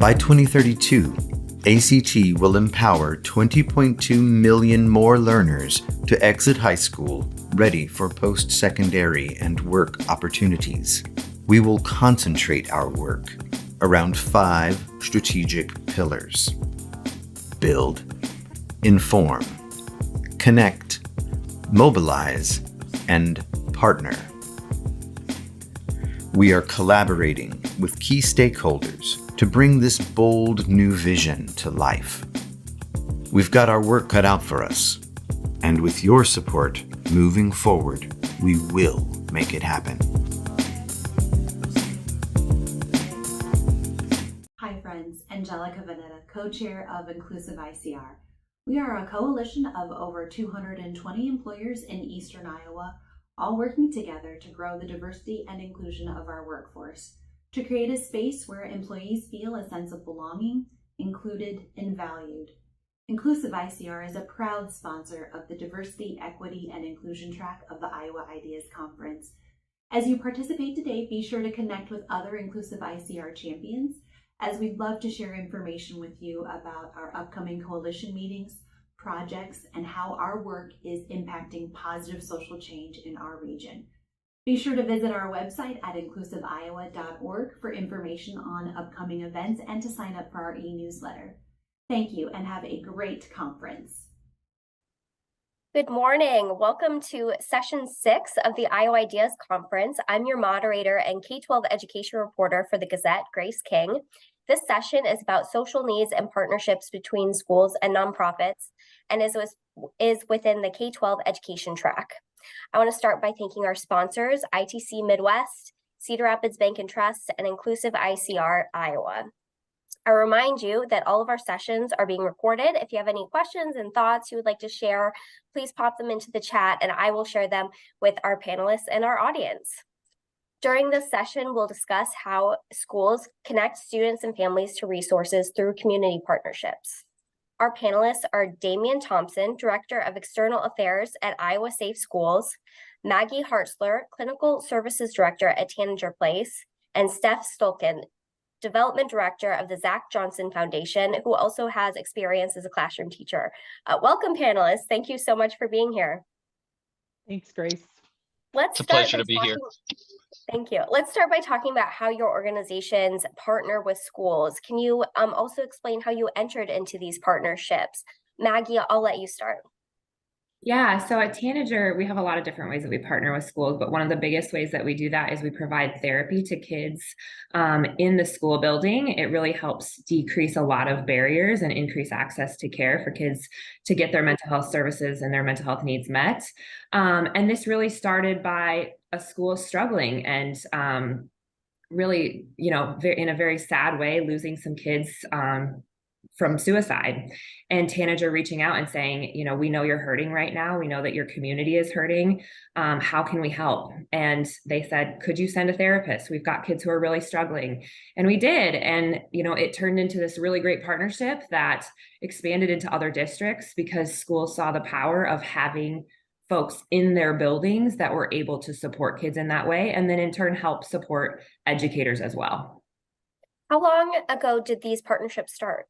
By 2032, ACT will empower 20.2 million more learners to exit high school ready for post-secondary and work opportunities. We will concentrate our work around 5 strategic pillars: build, inform, connect, mobilize, and partner. We are collaborating with key stakeholders to bring this bold new vision to life. We've got our work cut out for us, and with your support moving forward, we will make it happen. Hi friends, Angelica Vanetta, co-chair of Inclusive ICR. We are a coalition of over 220 employers in Eastern Iowa, all working together to grow the diversity and inclusion of our workforce, to create a space where employees feel a sense of belonging, included, and valued. Inclusive ICR is a proud sponsor of the Diversity, Equity, and Inclusion track of the Iowa Ideas Conference. As you participate today, be sure to connect with other Inclusive ICR champions, as we'd love to share information with you about our upcoming coalition meetings, projects, and how our work is impacting positive social change in our region. Be sure to visit our website at inclusiveiowa.org for information on upcoming events and to sign up for our e-newsletter. Thank you and have a great conference. Good morning. Welcome to session 6 of the Iowa Ideas Conference. I'm your moderator and K-12 education reporter for the Gazette, Grace King. This session is about social needs and partnerships between schools and nonprofits and is within the K-12 education track. I want to start by thanking our sponsors, ITC Midwest, Cedar Rapids Bank and Trust, and Inclusive ICR Iowa. I remind you that all of our sessions are being recorded. If you have any questions and thoughts you would like to share, please pop them into the chat and I will share them with our panelists and our audience. During this session, we'll discuss how schools connect students and families to resources through community partnerships. Our panelists are Damian Thompson, Director of External Affairs at Iowa Safe Schools, Maggie Hartzler, Clinical Services Director at Tanager Place, and Steph Stolkin, Development Director of the Zach Johnson Foundation, who also has experience as a classroom teacher. Welcome, panelists. Thank you so much for being here. Thanks, Grace. It's a pleasure to be here. Thank you. Let's start by talking about how your organizations partner with schools. Can you also explain how you entered into these partnerships? Maggie, I'll let you start. Yeah, so at Tanager, we have a lot of different ways that we partner with schools, but one of the biggest ways that we do that is we provide therapy to kids in the school building. It really helps decrease a lot of barriers and increase access to care for kids to get their mental health services and their mental health needs met. And this really started by a school struggling and really, in a very sad way, losing some kids from suicide, and Tanager reaching out and saying, we know you're hurting right now. We know that your community is hurting. How can we help? And they said, could you send a therapist? We've got kids who are really struggling. And we did. And, it turned into this really great partnership that expanded into other districts because schools saw the power of having folks in their buildings that were able to support kids in that way. And then in turn, help support educators as well. How long ago did these partnerships start?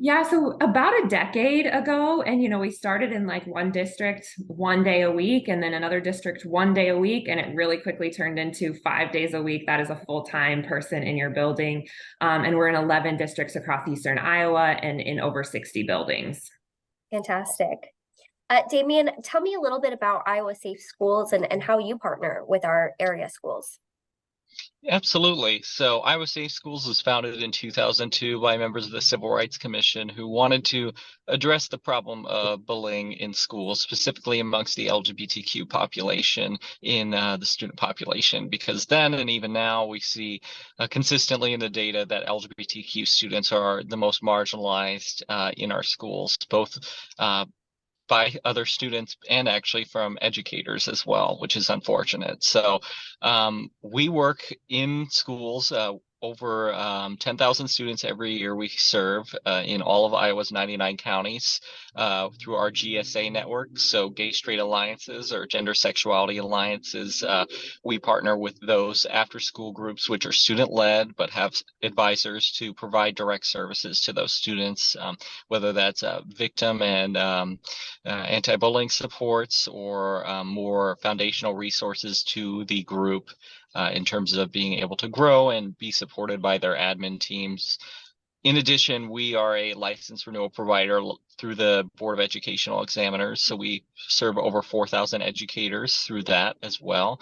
Yeah, so about a decade ago, and we started in like one district 1 day a week, and then another district 1 day a week, and it really quickly turned into 5 days a week. That is a full-time person in your building, and we're in 11 districts across Eastern Iowa and in over 60 buildings. Fantastic. Damian, tell me a little bit about Iowa Safe Schools and how you partner with our area schools. Absolutely. So Iowa Safe Schools was founded in 2002 by members of the Civil Rights Commission who wanted to address the problem of bullying in schools, specifically amongst the LGBTQ population in the student population, because then and even now we see consistently in the data that LGBTQ students are the most marginalized in our schools, both by other students and actually from educators as well, which is unfortunate. So we work in schools over 10,000 students every year we serve in all of Iowa's 99 counties through our GSA network. So Gay Straight Alliances or Gender Sexuality Alliances. We partner with those after school groups, which are student led, but have advisors to provide direct services to those students, whether that's victim and anti-bullying supports or more foundational resources to the group in terms of being able to grow and be supported by their admin teams. In addition, we are a licensed renewal provider through the Board of Educational Examiners. So we serve over 4,000 educators through that as well.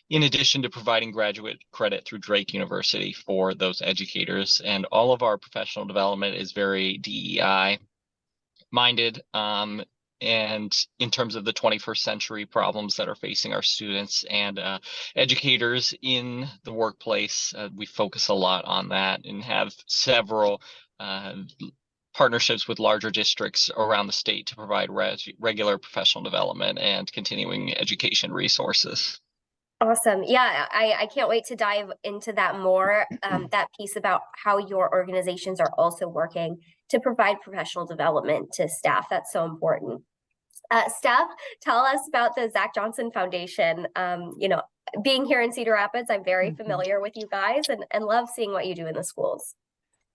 In addition to providing graduate credit through Drake University for those educators. And all of our professional development is very DEI minded. And in terms of the 21st century problems that are facing our students and educators in the workplace, we focus a lot on that and have several partnerships with larger districts around the state to provide regular professional development and continuing education resources. Awesome. Yeah, I can't wait to dive into that more, that piece about how your organizations are also working to provide professional development to staff. That's so important. Steph, tell us about the Zach Johnson Foundation. Being here in Cedar Rapids, I'm very familiar with you guys and love seeing what you do in the schools.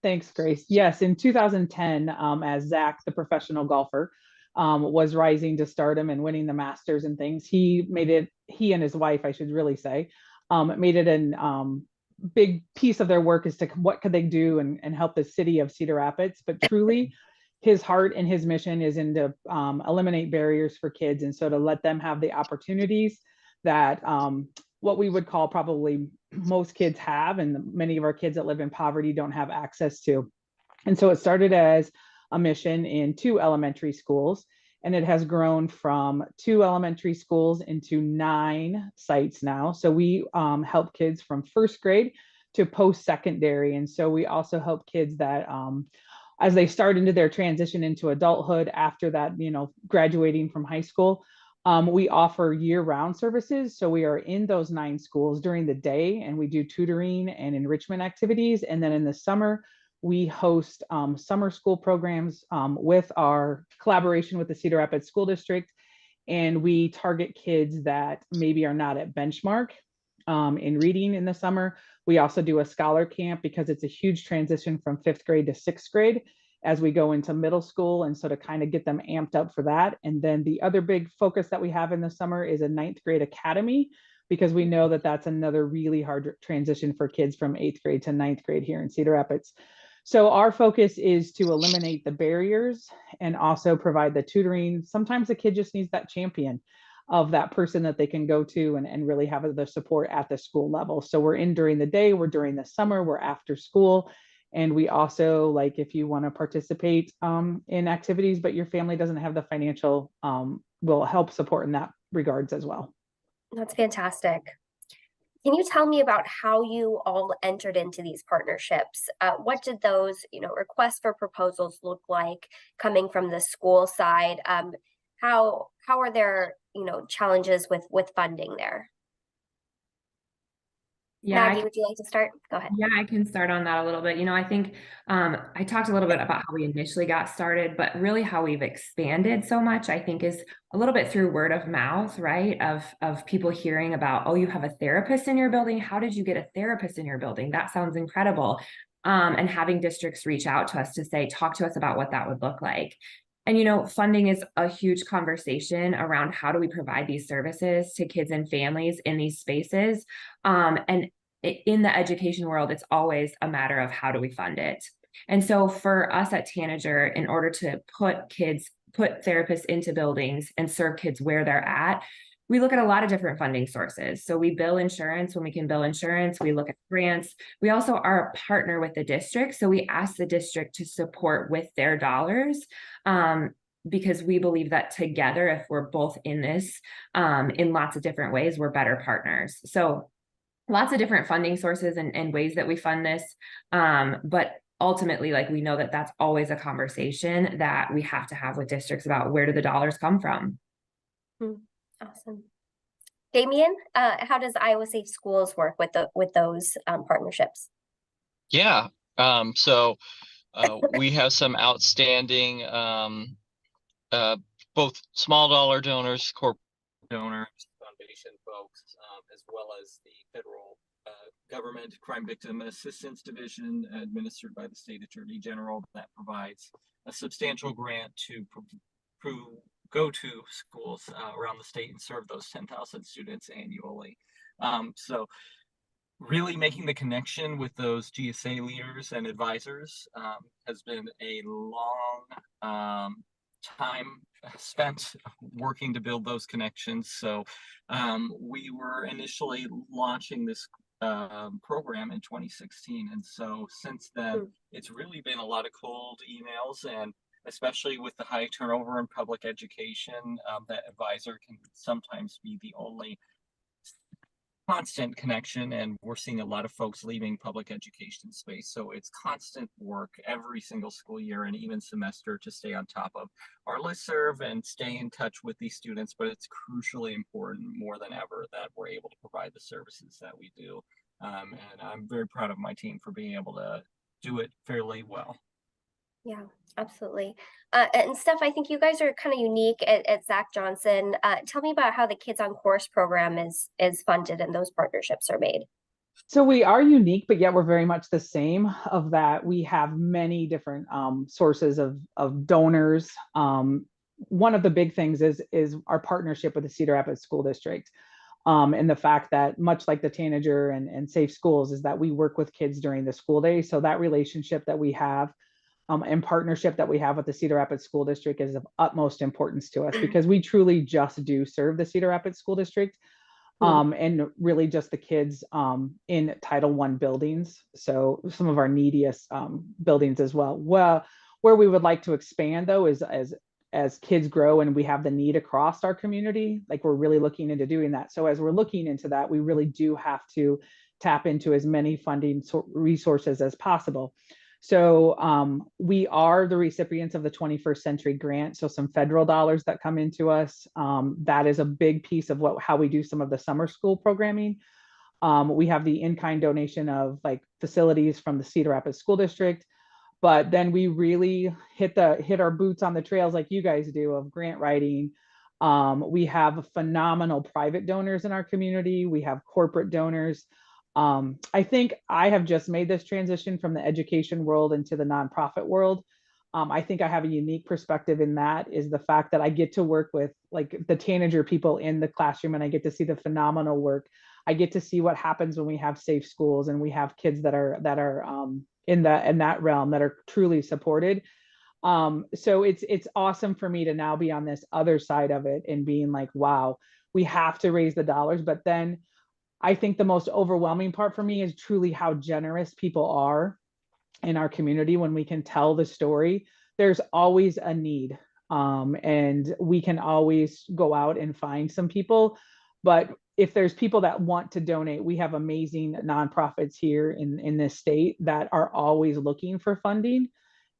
Thanks, Grace. Yes, in 2010, as Zach, the professional golfer, was rising to stardom and winning the Masters and things, he and his wife, I should really say, made it an big piece of their work as to what could they do and help the city of Cedar Rapids. But truly, his heart and his mission is to eliminate barriers for kids, and so to let them have the opportunities that what we would call probably most kids have, and many of our kids that live in poverty don't have access to. And so it started as a mission in 2 elementary schools, and it has grown from 2 elementary schools into 9 sites now. So we help kids from first grade to post-secondary. And so we also help kids that as they start into their transition into adulthood after that, graduating from high school, we offer year-round services. So we are in those 9 schools during the day, and we do tutoring and enrichment activities. And then in the summer, we host summer school programs with our collaboration with the Cedar Rapids School District. And we target kids that maybe are not at benchmark in reading in the summer. We also do a scholar camp because it's a huge transition from 5th grade to 6th grade as we go into middle school, and so to kind of get them amped up for that. And then the other big focus that we have in the summer is a 9th grade academy, because we know that that's another really hard transition for kids from 8th grade to 9th grade here in Cedar Rapids. So our focus is to eliminate the barriers and also provide the tutoring. Sometimes the kid just needs that champion of that person that they can go to and really have the support at the school level. So we're in during the day, we're during the summer, we're after school. And we also, like, if you want to participate in activities, but your family doesn't have the financial, will help support in that regards as well. That's fantastic. Can you tell me about how you all entered into these partnerships? What did those, requests for proposals look like coming from the school side? How are there, challenges with funding there? Yeah, Maggie, would you like to start? Go ahead. Yeah, I can start on that a little bit. I think I talked a little bit about how we initially got started, but really how we've expanded so much, I think, is a little bit through word of mouth, right? Of people hearing about, oh, you have a therapist in your building. How did you get a therapist in your building? That sounds incredible. And having districts reach out to us to say, talk to us about what that would look like. And, funding is a huge conversation around how do we provide these services to kids and families in these spaces. And in the education world, it's always a matter of how do we fund it. And so for us at Tanager, in order to put therapists into buildings and serve kids where they're at, we look at a lot of different funding sources. So we bill insurance when we can bill insurance. We look at grants. We also are a partner with the district. So we ask the district to support with their dollars, because we believe that together, if we're both in this in lots of different ways, we're better partners. So lots of different funding sources and ways that we fund this. But ultimately, we know that that's always a conversation that we have to have with districts about where do the dollars come from. Awesome. Damien, how does Iowa Safe Schools work with those partnerships? Yeah. So we have some outstanding uh, both small dollar donors, corporate donors, foundation folks, as well as the federal government crime victim assistance division administered by the state attorney general that provides a substantial grant to go to schools around the state and serve those 10,000 students annually. So really making the connection with those GSA leaders and advisors has been a long time spent working to build those connections. So we were initially launching this program in 2016. And so since then, it's really been a lot of cold emails, and especially with the high turnover in public education, that advisor can sometimes be the only constant connection, and we're seeing a lot of folks leaving public education space. So it's constant work every single school year and even semester to stay on top of our listserv and stay in touch with these students. But it's crucially important more than ever that we're able to provide the services that we do. And I'm very proud of my team for being able to do it fairly well. Yeah, absolutely. And Steph, I think you guys are kind of unique at Zach Johnson. Tell me about how the Kids on Course program is funded and those partnerships are made. So we are unique, but yet we're very much the same of that. We have many different sources of donors. One of the big things is our partnership with the Cedar Rapids School District. And the fact that much like the Tanager and Safe Schools is that we work with kids during the school day. So that relationship that we have and partnership that we have with the Cedar Rapids School District is of utmost importance to us because we truly just do serve the Cedar Rapids School District. And really just the kids in Title I buildings. So some of our neediest buildings as well. Well, where we would like to expand though is as kids grow and we have the need across our community, like we're really looking into doing that. So as we're looking into that, we really do have to tap into as many funding resources as possible. So we are the recipients of the 21st Century Grant. So some federal dollars that come into us. That is a big piece of how we do some of the summer school programming. We have the in-kind donation of like facilities from the Cedar Rapids School District. But then we really hit our boots on the trails like you guys do of grant writing. We have phenomenal private donors in our community. We have corporate donors. I think I have just made this transition from the education world into the nonprofit world. I think I have a unique perspective in that is the fact that I get to work with like the Tanager people in the classroom and I get to see the phenomenal work. I get to see what happens when we have safe schools and we have kids that are in that realm that are truly supported. So it's awesome for me to now be on this other side of it and being like, wow, we have to raise the dollars, but then I think the most overwhelming part for me is truly how generous people are in our community when we can tell the story. There's always a need, and we can always go out and find some people. But if there's people that want to donate, we have amazing nonprofits here in this state that are always looking for funding.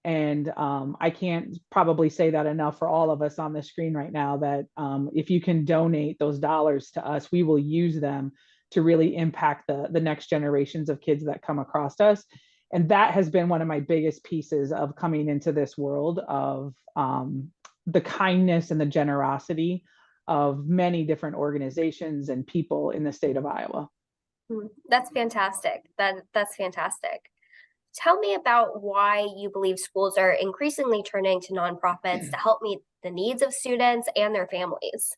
And I can't probably say that enough for all of us on the screen right now that if you can donate those dollars to us, we will use them to really impact the next generations of kids that come across us. And that has been one of my biggest pieces of coming into this world of the kindness and the generosity of many different organizations and people in the state of Iowa. That's fantastic. That's fantastic. Tell me about why you believe schools are increasingly turning to nonprofits to help meet the needs of students and their families.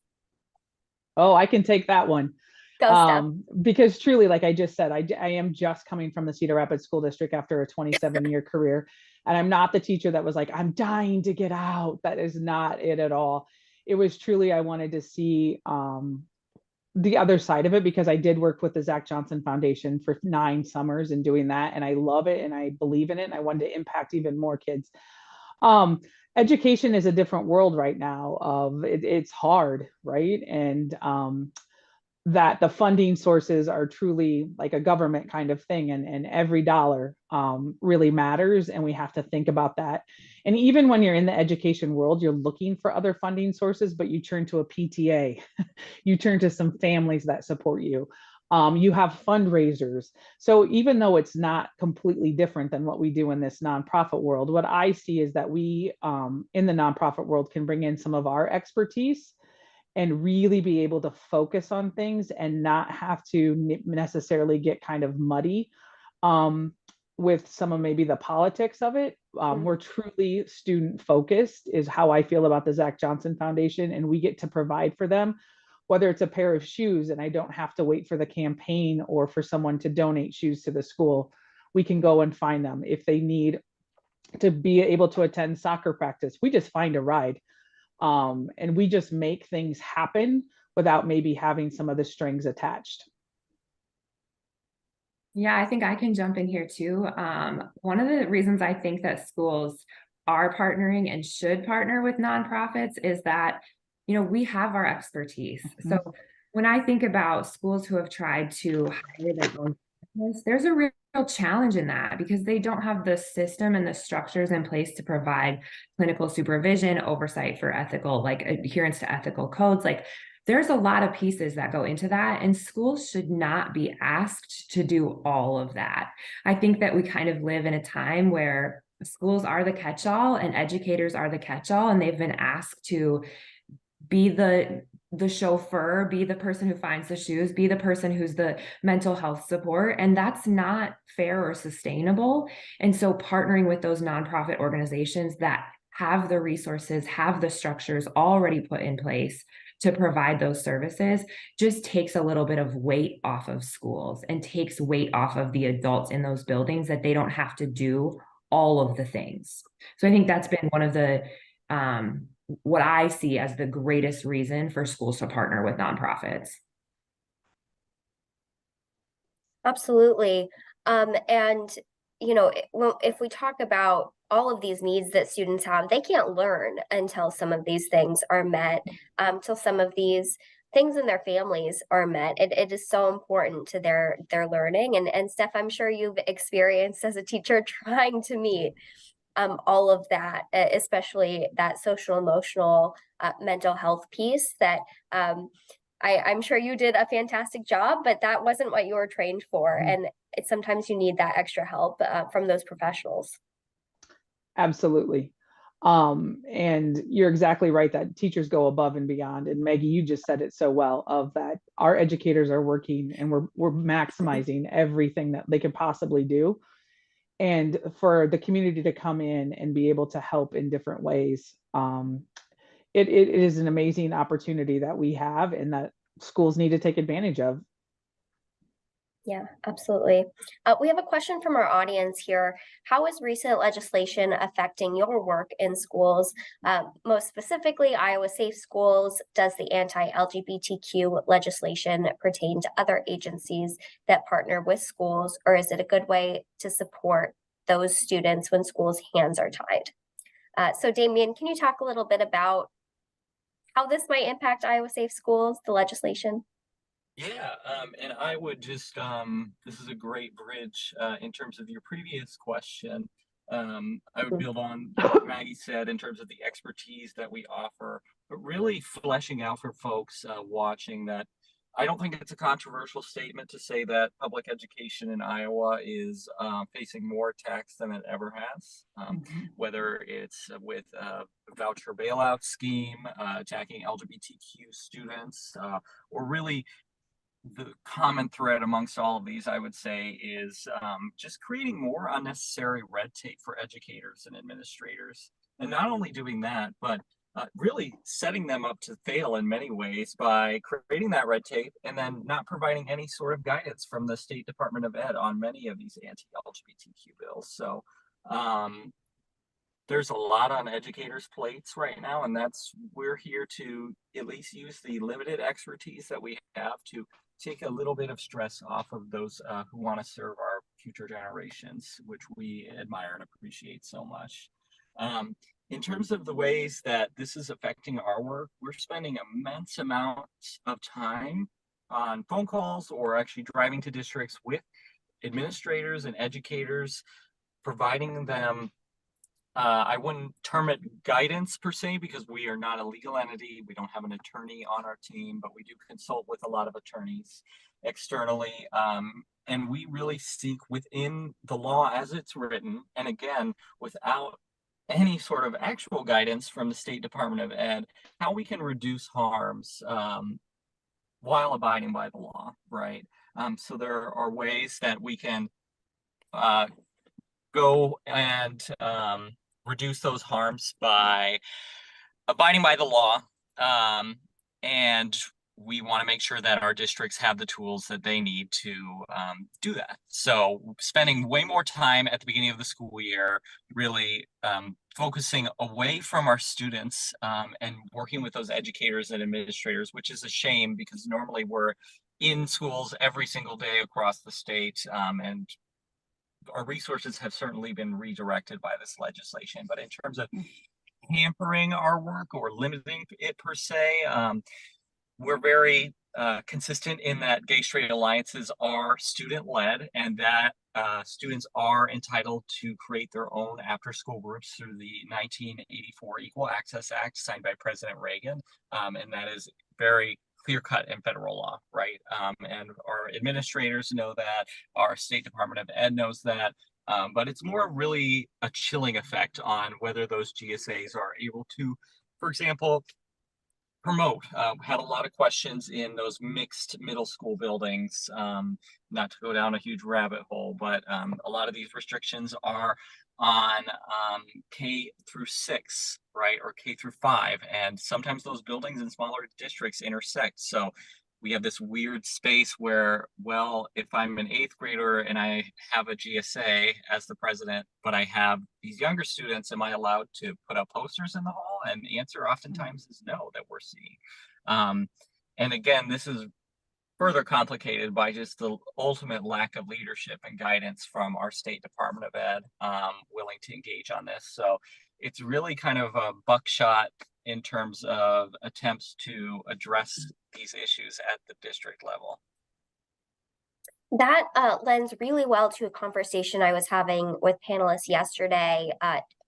Oh, I can take that one. Go, Steph. Because truly, like I just said, I am just coming from the Cedar Rapids School District after a 27-year career. And I'm not the teacher that was like, I'm dying to get out. That is not it at all. It was truly, I wanted to see the other side of it because I did work with the Zach Johnson Foundation for 9 summers and doing that. And I love it and I believe in it. And I wanted to impact even more kids. Education is a different world right now of it's hard, right? And that the funding sources are truly like a government kind of thing and every dollar really matters and we have to think about that. And even when you're in the education world, you're looking for other funding sources, but you turn to a PTA, you turn to some families that support you. You have fundraisers. So even though it's not completely different than what we do in this nonprofit world, what I see is that we in the nonprofit world can bring in some of our expertise and really be able to focus on things and not have to necessarily get kind of muddy um, with some of maybe the politics of it. We're truly student focused is how I feel about the Zach Johnson Foundation, and we get to provide for them, whether it's a pair of shoes and I don't have to wait for the campaign or for someone to donate shoes to the school. We can go and find them. If they need to be able to attend soccer practice, we just find a ride. And we just make things happen without maybe having some of the strings attached. Yeah, I think I can jump in here too. One of the reasons I think that schools are partnering and should partner with nonprofits is that, we have our expertise. Mm-hmm. So when I think about schools who have tried to hire their own therapists, there's a real challenge in that because they don't have the system and the structures in place to provide clinical supervision, oversight for ethical, like adherence to ethical codes. Like there's a lot of pieces that go into that, and schools should not be asked to do all of that. I think that we kind of live in a time where schools are the catch-all and educators are the catch-all, and they've been asked to be the chauffeur, be the person who finds the shoes, be the person who's the mental health support. And that's not fair or sustainable. And so partnering with those nonprofit organizations that have the resources, have the structures already put in place to provide those services just takes a little bit of weight off of schools and takes weight off of the adults in those buildings, that they don't have to do all of the things. So I think that's been one of the what I see as the greatest reason for schools to partner with nonprofits. Absolutely. And if we talk about all of these needs that students have, they can't learn until some of these things are met, till some of these things in their families are met. It is so important to their learning. And Steph, I'm sure you've experienced as a teacher trying to meet all of that, especially that social, emotional, mental health piece that I'm sure you did a fantastic job, but that wasn't what you were trained for. Mm-hmm. And sometimes you need that extra help from those professionals. Absolutely. And you're exactly right that teachers go above and beyond. And Maggie, you just said it so well, of that our educators are working and we're maximizing everything that they can possibly do. And for the community to come in and be able to help in different ways, it is an amazing opportunity that we have and that schools need to take advantage of. Yeah, absolutely. We have a question from our audience here. How is recent legislation affecting your work in schools? Most specifically, Iowa Safe Schools. Does the anti-LGBTQ legislation pertain to other agencies that partner with schools, or is it a good way to support those students when schools' hands are tied? So Damien, can you talk a little bit about how this might impact Iowa Safe Schools, the legislation? Yeah, and I would just, this is a great bridge in terms of your previous question. I would build on what Maggie said in terms of the expertise that we offer, but really fleshing out for folks watching that I don't think it's a controversial statement to say that public education in Iowa is facing more attacks than it ever has, whether it's with a voucher bailout scheme, attacking LGBTQ students, or really the common thread amongst all of these, I would say, is just creating more unnecessary red tape for educators and administrators. And not only doing that, but really setting them up to fail in many ways by creating that red tape and then not providing any sort of guidance from the State Department of Ed on many of these anti-LGBTQ bills. So there's a lot on educators' plates right now, and we're here to at least use the limited expertise that we have to take a little bit of stress off of those who want to serve our future generations, which we admire and appreciate so much. In terms of the ways that this is affecting our work, we're spending immense amounts of time on phone calls or actually driving to districts with administrators and educators, providing them I wouldn't term it guidance per se, because we are not a legal entity. We don't have an attorney on our team, but we do consult with a lot of attorneys externally. And we really seek within the law as it's written, and again, without any sort of actual guidance from the State Department of Ed, how we can reduce harms while abiding by the law, right? So there are ways that we can go and reduce those harms by abiding by the law. And we want to make sure that our districts have the tools that they need to do that. So spending way more time at the beginning of the school year, really focusing away from our students and working with those educators and administrators, which is a shame because normally we're in schools every single day across the state, and our resources have certainly been redirected by this legislation. But in terms of hampering our work or limiting it per se, we're very consistent in that gay straight alliances are student-led, and that students are entitled to create their own after-school groups through the 1984 Equal Access Act signed by President Reagan, and that is very clear-cut in federal law, right? And our administrators know that, our State Department of Ed knows that, but it's more really a chilling effect on whether those GSAs are able to, for example, promote. Had a lot of questions in those mixed middle school buildings, not to go down a huge rabbit hole, but a lot of these restrictions are on K through 6, right, or K through 5, and sometimes those buildings in smaller districts intersect. So we have this weird space where, well, if I'm an 8th grader and I have a GSA as the president, but I have these younger students, am I allowed to put up posters in the hall? And the answer oftentimes is no, that we're seeing. And again, this is further complicated by just the ultimate lack of leadership and guidance from our State Department of Ed willing to engage on this. So it's really kind of a buckshot in terms of attempts to address these issues at the district level. That lends really well to a conversation I was having with panelists yesterday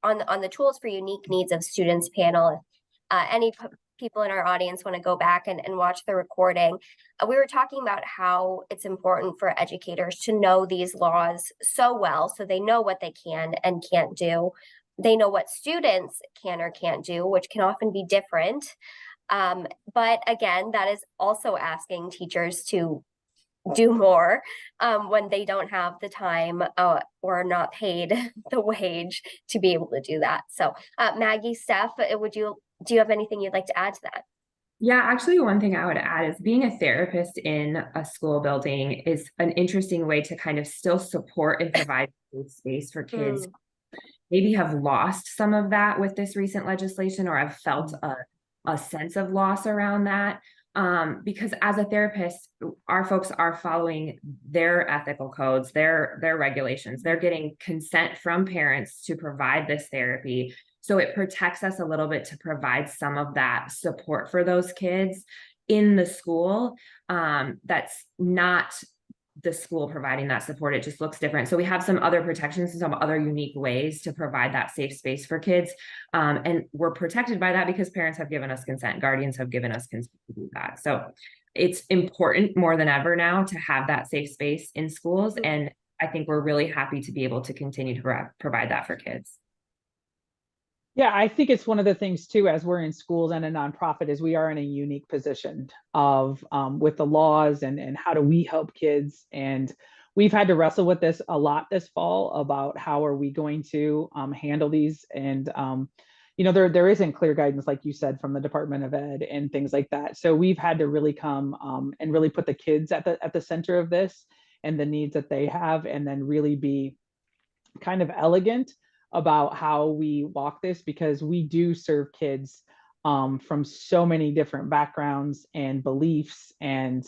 on the Tools for Unique Needs of Students panel. Any people in our audience want to go back and watch the recording, we were talking about how it's important for educators to know these laws so well, so they know what they can and can't do. They know what students can or can't do, which can often be different. But again, that is also asking teachers to do more when they don't have the time or not paid the wage to be able to do that. So Maggie, Steph, do you have anything you'd like to add to that? Yeah, actually, one thing I would add is being a therapist in a school building is an interesting way to kind of still support and provide space for kids. Maybe have lost some of that with this recent legislation, or have felt a sense of loss around that. Because as a therapist, our folks are following their ethical codes, their regulations. They're getting consent from parents to provide this therapy. So it protects us a little bit to provide some of that support for those kids in the school. That's not the school providing that support. It just looks different. So we have some other protections and some other unique ways to provide that safe space for kids. And we're protected by that because parents have given us consent, guardians have given us consent to do that. So it's important more than ever now to have that safe space in schools. And I think we're really happy to be able to continue to provide that for kids. Yeah, I think it's one of the things too, as we're in schools and a nonprofit, is we are in a unique position of with the laws and how do we help kids. And we've had to wrestle with this a lot this fall about how are we going to handle these. And you know, there isn't clear guidance, like you said, from the Department of Ed and things like that. So we've had to really come and really put the kids at the center of this and the needs that they have, and then really be kind of elegant about how we walk this, because we do serve kids from so many different backgrounds and beliefs. And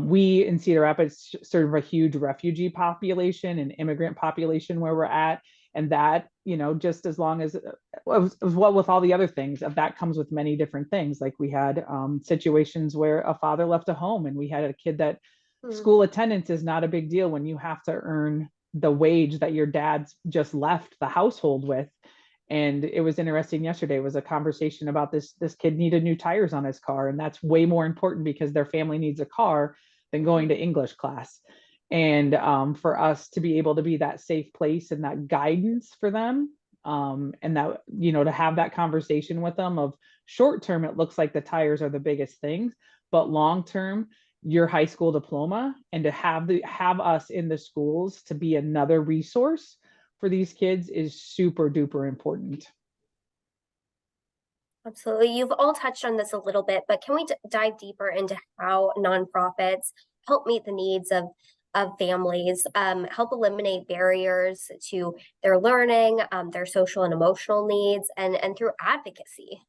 we in Cedar Rapids serve a huge refugee population and immigrant population where we're at. And that, you know, just as long as well with all the other things, that comes with many different things. Like we had situations where a father left a home and we had a kid that school attendance is not a big deal when you have to earn the wage that your dad's just left the household with. And it was interesting yesterday was a conversation about this kid needed new tires on his car, and that's way more important because their family needs a car than going to English class. And for us to be able to be that safe place and that guidance for them, and that, to have that conversation with them of short term, it looks like the tires are the biggest things, but long term, your high school diploma, and to have us in the schools to be another resource for these kids is super duper important. Absolutely. You've all touched on this a little bit, but can we dive deeper into how nonprofits help meet the needs of families, help eliminate barriers to their learning, their social and emotional needs, and through advocacy?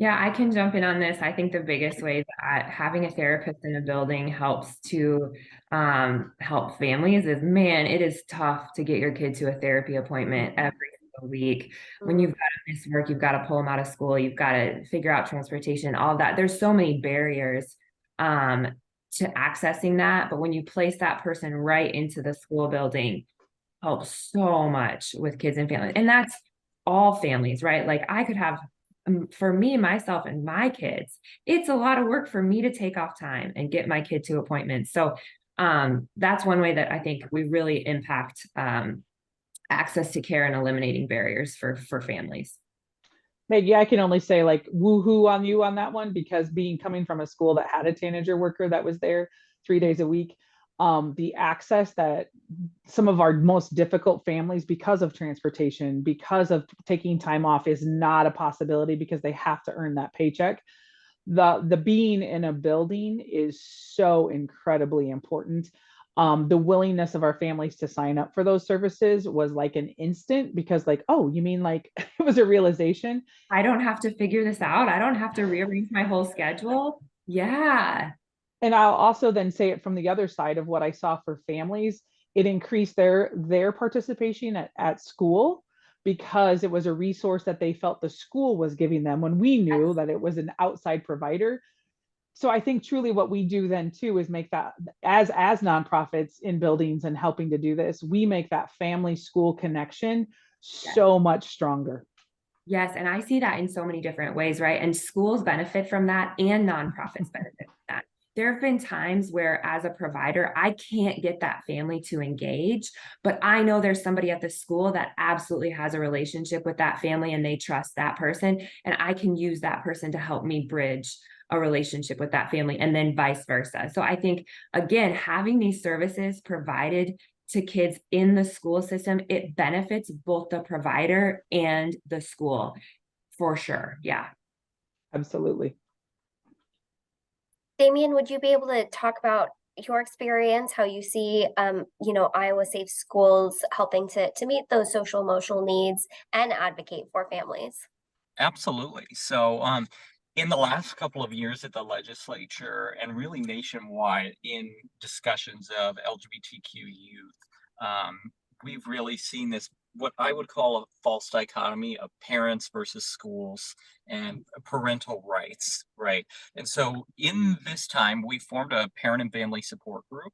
Yeah, I can jump in on this. I think the biggest way that having a therapist in a building helps to help families is, man, it is tough to get your kid to a therapy appointment every single week. When you've got to miss work, you've got to pull them out of school, you've got to figure out transportation, all of that. There's so many barriers to accessing that. But when you place that person right into the school building, helps so much with kids and families. And that's all families, right? Like I could have for me, myself, and my kids, it's a lot of work for me to take off time and get my kid to appointments. So that's one way that I think we really impact access to care and eliminating barriers for families. Maggie, I can only say like woohoo on you on that one, because coming from a school that had a teenager worker that was there 3 days a week, the access that some of our most difficult families, because of transportation, because of taking time off, is not a possibility because they have to earn that paycheck. The being in a building is so incredibly important. The willingness of our families to sign up for those services was like an instant, because like, oh, you mean like it was a realization. I don't have to figure this out. I don't have to rearrange my whole schedule. Yeah. And I'll also then say it from the other side of what I saw for families. It increased their participation at school, because it was a resource that they felt the school was giving them when we knew that it was an outside provider. So I think truly what we do then too is make that, as nonprofits in buildings and helping to do this, we make that family school connection so much stronger. Yes, and I see that in so many different ways, right? And schools benefit from that, and nonprofits benefit from that. There have been times where, as a provider, I can't get that family to engage, but I know there's somebody at the school that absolutely has a relationship with that family and they trust that person, and I can use that person to help me bridge a relationship with that family, and then vice versa. So I think, again, having these services provided to kids in the school system, it benefits both the provider and the school for sure. Yeah. Absolutely. Damien, would you be able to talk about your experience, how you see, Iowa Safe Schools helping to meet those social emotional needs and advocate for families? Absolutely. So, in the last couple of years at the legislature and really nationwide in discussions of LGBTQ youth, we've really seen this, what I would call a false dichotomy of parents versus schools and parental rights, right? And so in this time, we formed a parent and family support group.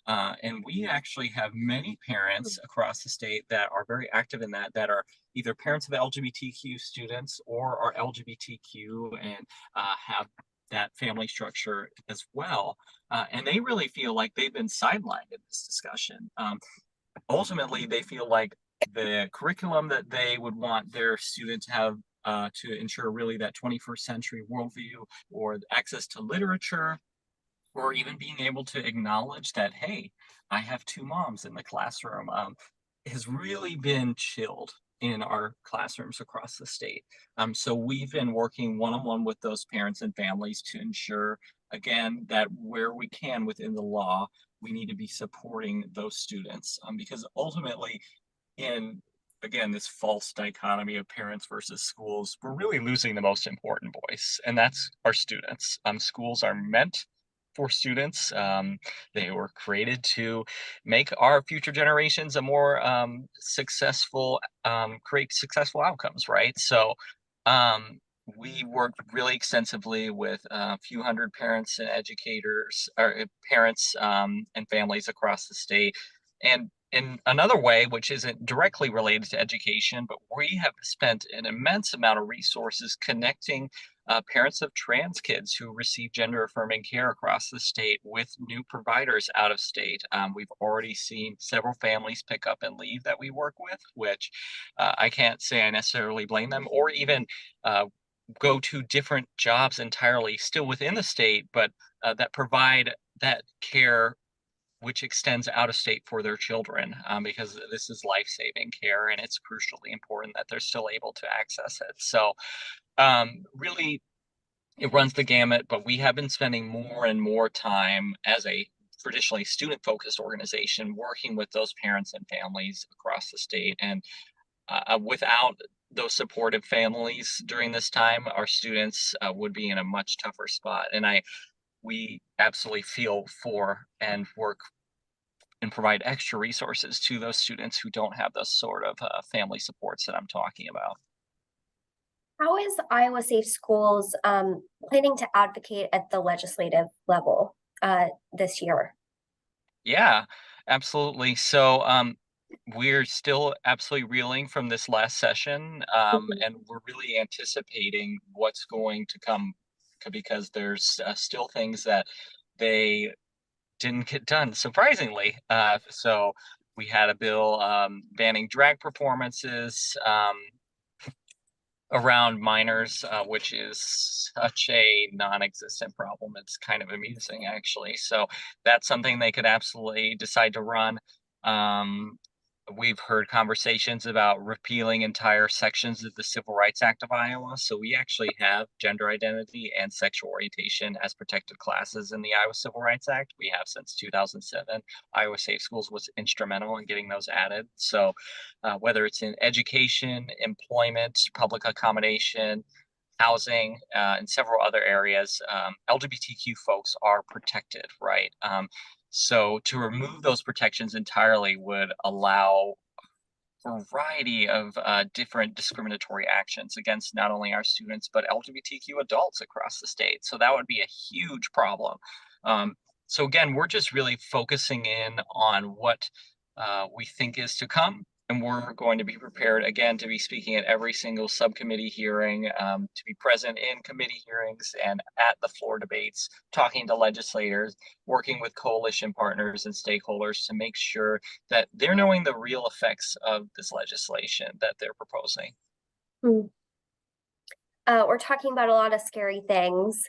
And we actually have many parents across the state that are very active in that are either parents of LGBTQ students or are LGBTQ and have that family structure as well. And they really feel like they've been sidelined in this discussion. Ultimately, they feel like the curriculum that they would want their students to have to ensure really that 21st century worldview or access to literature, or even being able to acknowledge that, hey, I have two moms in the classroom, has really been chilled in our classrooms across the state. So we've been working one-on-one with those parents and families to ensure, again, that where we can within the law, we need to be supporting those students, because ultimately, in again, this false dichotomy of parents versus schools, we're really losing the most important voice, and that's our students. Schools are meant for students. They were created to make our future generations a more successful, create successful outcomes, right? So we worked really extensively with a few hundred parents and educators, or parents and families across the state. And in another way, which isn't directly related to education, but we have spent an immense amount of resources connecting parents of trans kids who receive gender affirming care across the state with new providers out of state. We've already seen several families pick up and leave that we work with, which I can't say I necessarily blame them, or even go to different jobs entirely still within the state, but that provide that care which extends out of state for their children, because this is life-saving care and it's crucially important that they're still able to access it. So really, it runs the gamut, but we have been spending more and more time as a traditionally student-focused organization working with those parents and families across the state. And without those supportive families during this time, our students would be in a much tougher spot. And we absolutely feel for and work and provide extra resources to those students who don't have those sort of family supports that I'm talking about. How is Iowa Safe Schools planning to advocate at the legislative level this year? Yeah, absolutely. So we're still absolutely reeling from this last session, and we're really anticipating what's going to come, because there's still things that they didn't get done, surprisingly. So we had a bill banning drag performances around minors, which is such a non-existent problem. It's kind of amusing, actually. So that's something they could absolutely decide to run. We've heard conversations about repealing entire sections of the Civil Rights Act of Iowa. So we actually have gender identity and sexual orientation as protected classes in the Iowa Civil Rights Act. We have since 2007. Iowa Safe Schools was instrumental in getting those added. So whether it's in education, employment, public accommodation, housing, and several other areas, LGBTQ folks are protected, right? So to remove those protections entirely would allow a variety of different discriminatory actions against not only our students, but LGBTQ adults across the state. So that would be a huge problem. So again, we're just really focusing in on what we think is to come. And we're going to be prepared, again, to be speaking at every single subcommittee hearing, to be present in committee hearings and at the floor debates, talking to legislators, working with coalition partners and stakeholders to make sure that they're knowing the real effects of this legislation that they're proposing. We're talking about a lot of scary things.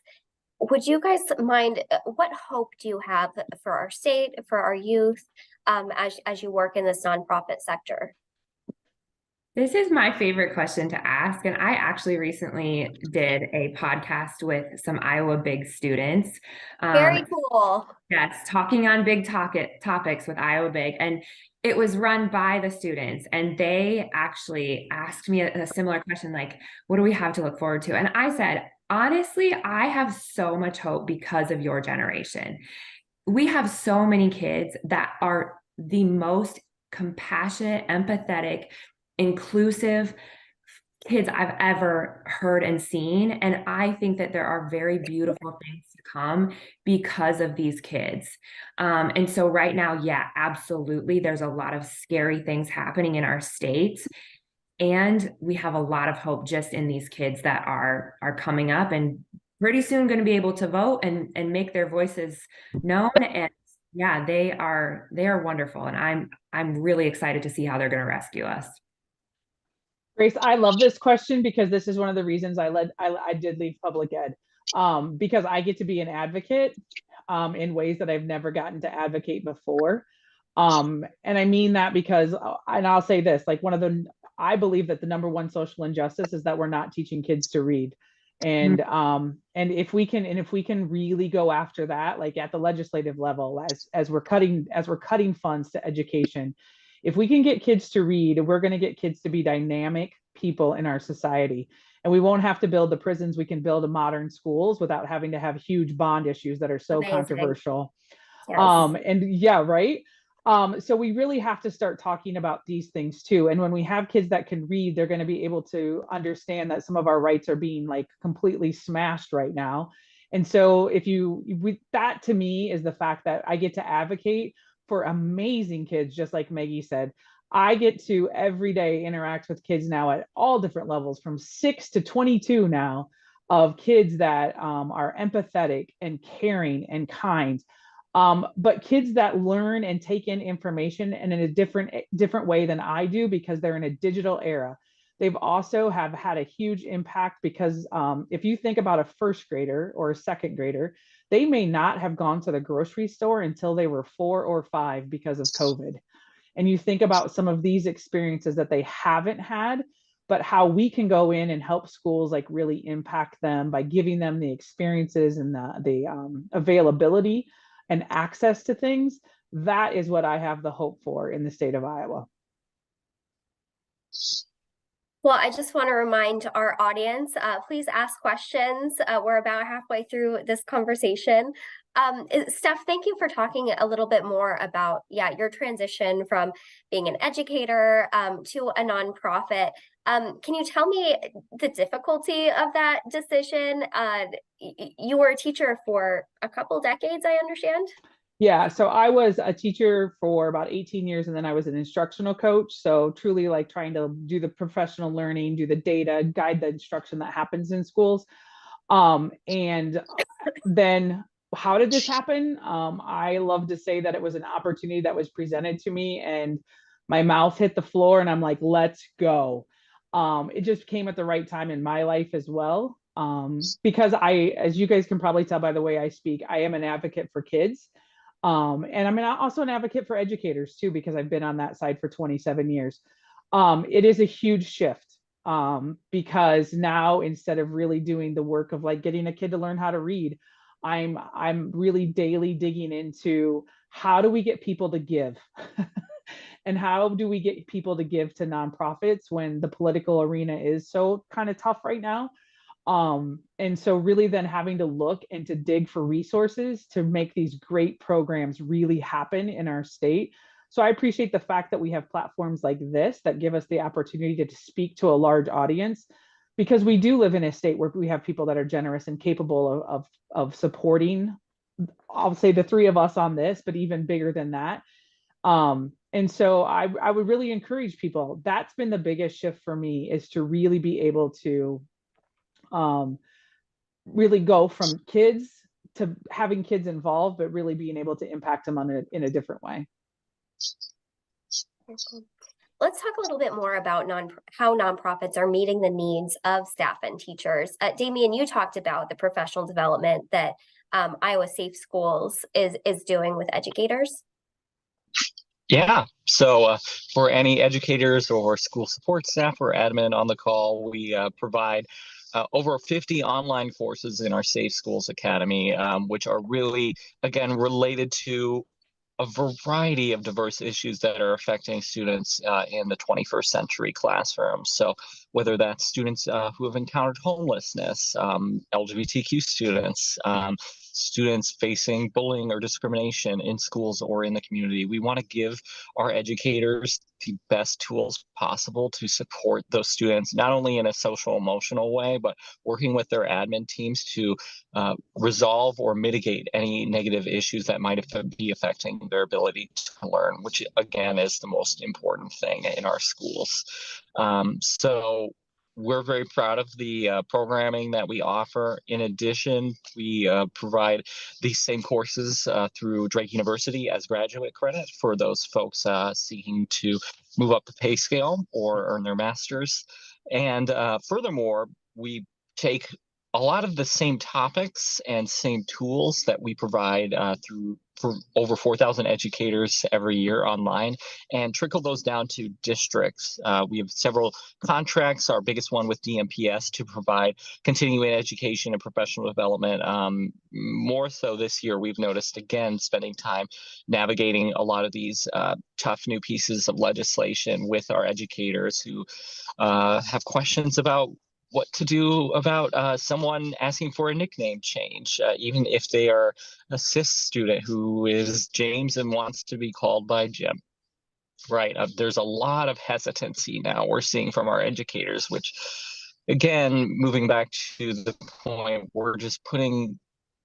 Would you guys mind, what hope do you have for our state, for our youth, as you work in this nonprofit sector? This is my favorite question to ask. And I actually recently did a podcast with some Iowa Big students. Very cool. Yes, talking on big topics with Iowa Big. And it was run by the students. And they actually asked me a similar question, like, what do we have to look forward to? And I said, honestly, I have so much hope because of your generation. We have so many kids that are the most compassionate, empathetic, inclusive kids I've ever heard and seen. And I think that there are very beautiful things to come because of these kids. And so right now, yeah, absolutely. There's a lot of scary things happening in our state. And we have a lot of hope just in these kids that are coming up and pretty soon going to be able to vote and make their voices known. And yeah, they are wonderful. And I'm really excited to see how they're going to rescue us. Grace, I love this question because this is one of the reasons I did leave public ed, because I get to be an advocate in ways that I've never gotten to advocate before. And I mean that because, and I'll say this, like I believe that the number one social injustice is that we're not teaching kids to read. And if we can really go after that, like at the legislative level, as we're cutting funds to education, if we can get kids to read, we're going to get kids to be dynamic people in our society. And we won't have to build the prisons. We can build modern schools without having to have huge bond issues that are so Amazing. controversial. Yes. And yeah, right. So we really have to start talking about these things too. And when we have kids that can read, they're going to be able to understand that some of our rights are being like completely smashed right now. And so that to me is the fact that I get to advocate, for amazing kids, just like Maggie said. I get to every day interact with kids now at all different levels, from 6 to 22 now, of kids that are empathetic and caring and kind. But kids that learn and take in information and in a different way than I do, because they're in a digital era. They've also have had a huge impact because if you think about a first grader or a second grader, they may not have gone to the grocery store until they were 4 or 5 because of COVID. And you think about some of these experiences that they haven't had, but how we can go in and help schools like really impact them by giving them the experiences and the availability and access to things. That is what I have the hope for in the state of Iowa. Well, I just want to remind our audience, please ask questions. We're about halfway through this conversation. Steph, thank you for talking a little bit more about, your transition from being an educator to a nonprofit. Can you tell me the difficulty of that decision? You were a teacher for a couple decades, I understand. Yeah, so I was a teacher for about 18 years, and then I was an instructional coach. So truly like trying to do the professional learning, do the data, guide the instruction that happens in schools. And then how did this happen? I love to say that it was an opportunity that was presented to me, and my mouth hit the floor and I'm like, let's go. It just came at the right time in my life as well. Because as you guys can probably tell by the way I speak, I am an advocate for kids. And I'm also an advocate for educators too, because I've been on that side for 27 years. It is a huge shift because now instead of really doing the work of like getting a kid to learn how to read, I'm really daily digging into how do we get people to give and how do we get people to give to nonprofits when the political arena is so kind of tough right now. And so really then having to look and to dig for resources to make these great programs really happen in our state. So I appreciate the fact that we have platforms like this that give us the opportunity to speak to a large audience, because we do live in a state where we have people that are generous and capable of supporting, I'll say the three of us on this, but even bigger than that. And so I would really encourage people. That's been the biggest shift for me, is to really be able to really go from kids to having kids involved, but really being able to impact them in a different way. Let's talk a little bit more about how nonprofits are meeting the needs of staff and teachers. Damien, you talked about the professional development that Iowa Safe Schools is doing with educators. Yeah. So for any educators or school support staff or admin on the call, we provide over 50 online courses in our Safe Schools Academy, which are really, again, related to a variety of diverse issues that are affecting students in the 21st century classroom. So whether that's students who have encountered homelessness, LGBTQ students, students facing bullying or discrimination in schools or in the community, we want to give our educators the best tools possible to support those students, not only in a social emotional way, but working with their admin teams to resolve or mitigate any negative issues that might be affecting their ability to learn, which again is the most important thing in our schools. So we're very proud of the programming that we offer. In addition, we provide these same courses through Drake University as graduate credit for those folks seeking to move up the pay scale or earn their master's. And furthermore, we take a lot of the same topics and same tools that we provide for over 4,000 educators every year online and trickle those down to districts. We have several contracts, our biggest one with DMPS, to provide continuing education and professional development. More so this year, we've noticed, again, spending time navigating a lot of these tough new pieces of legislation with our educators who have questions about what to do about someone asking for a nickname change, even if they are a cis student who is James and wants to be called by Jim. Right. There's a lot of hesitancy now we're seeing from our educators, which, again, moving back to the point, we're just putting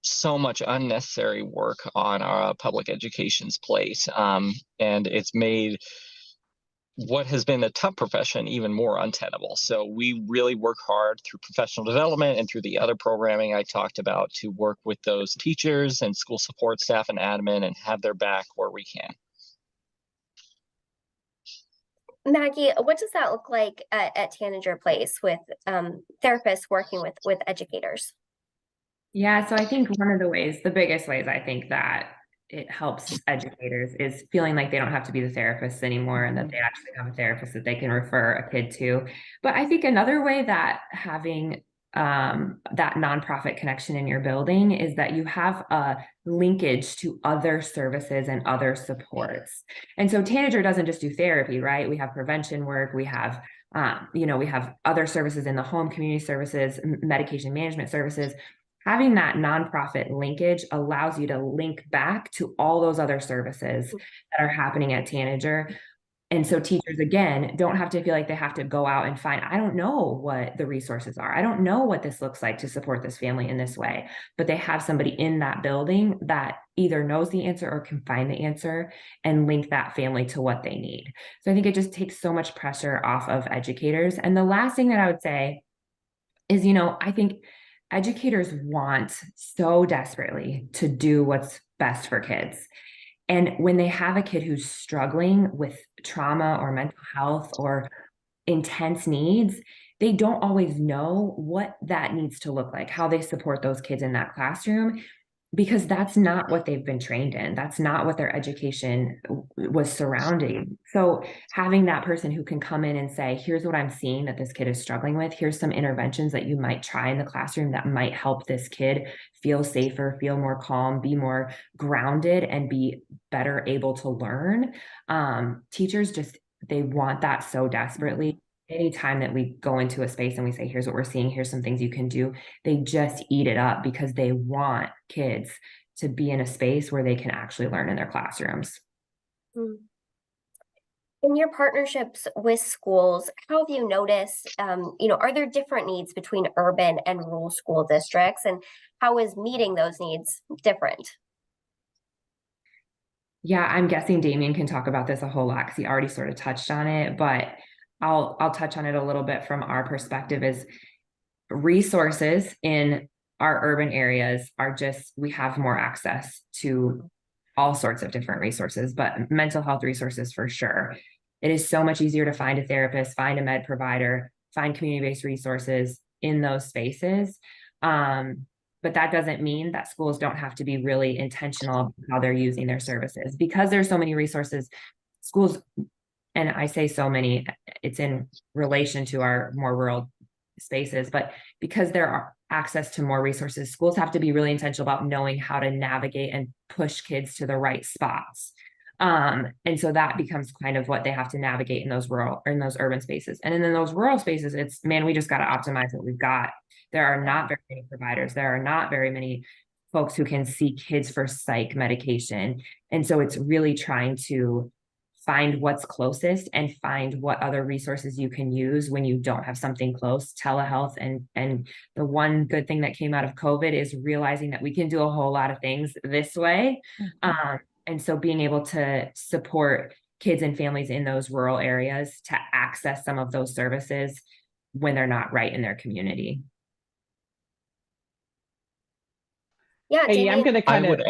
so much unnecessary work on our public education's plate. And it's made what has been a tough profession even more untenable. So we really work hard through professional development and through the other programming I talked about to work with those teachers and school support staff and admin and have their back where we can. Maggie, what does that look like at Tanager Place with therapists working with educators? Yeah, so I think one of the ways, the biggest ways I think that it helps educators is feeling like they don't have to be the therapists anymore and that they actually have a therapist that they can refer a kid to. But I think another way that having that nonprofit connection in your building is that you have a linkage to other services and other supports. And so Tanager doesn't just do therapy, right? We have prevention work, we have we have other services in the home, community services, medication management services. Having that nonprofit linkage allows you to link back to all those other services that are happening at Tanager. And so teachers, again, don't have to feel like they have to go out and find, I don't know what the resources are. I don't know what this looks like to support this family in this way, but they have somebody in that building that either knows the answer or can find the answer and link that family to what they need. So I think it just takes so much pressure off of educators. And the last thing that I would say is, I think educators want so desperately to do what's best for kids. And when they have a kid who's struggling with trauma or mental health or intense needs, they don't always know what that needs to look like, how they support those kids in that classroom, because that's not what they've been trained in. That's not what their education was surrounding. So having that person who can come in and say, here's what I'm seeing that this kid is struggling with. Here's some interventions that you might try in the classroom that might help this kid feel safer, feel more calm, be more grounded, and be better able to learn. Teachers they want that so desperately. Anytime that we go into a space and we say, here's what we're seeing, here's some things you can do, they just eat it up because they want kids to be in a space where they can actually learn in their classrooms. In your partnerships with schools, how have you noticed, are there different needs between urban and rural school districts, and how is meeting those needs different? Yeah, I'm guessing Damien can talk about this a whole lot because he already sort of touched on it, but I'll touch on it a little bit from our perspective. Is resources in our urban areas we have more access to all sorts of different resources, but mental health resources for sure. It is so much easier to find a therapist, find a med provider, find community-based resources in those spaces. But that doesn't mean that schools don't have to be really intentional how they're using their services. Because there's so many resources, schools, and I say so many, it's in relation to our more rural spaces, but because there are access to more resources, schools have to be really intentional about knowing how to navigate and push kids to the right spots. And so that becomes kind of what they have to navigate in those rural or in those urban spaces. And then in those rural spaces, it's, man, we just got to optimize what we've got. There are not very many providers. There are not very many folks who can see kids for psych medication. And so it's really trying to find what's closest and find what other resources you can use when you don't have something close. Telehealth and the one good thing that came out of COVID is realizing that we can do a whole lot of things this way. And so being able to support kids and families in those rural areas to access some of those services when they're not right in their community. Yeah, Hey, Damien, I'm going to kind of,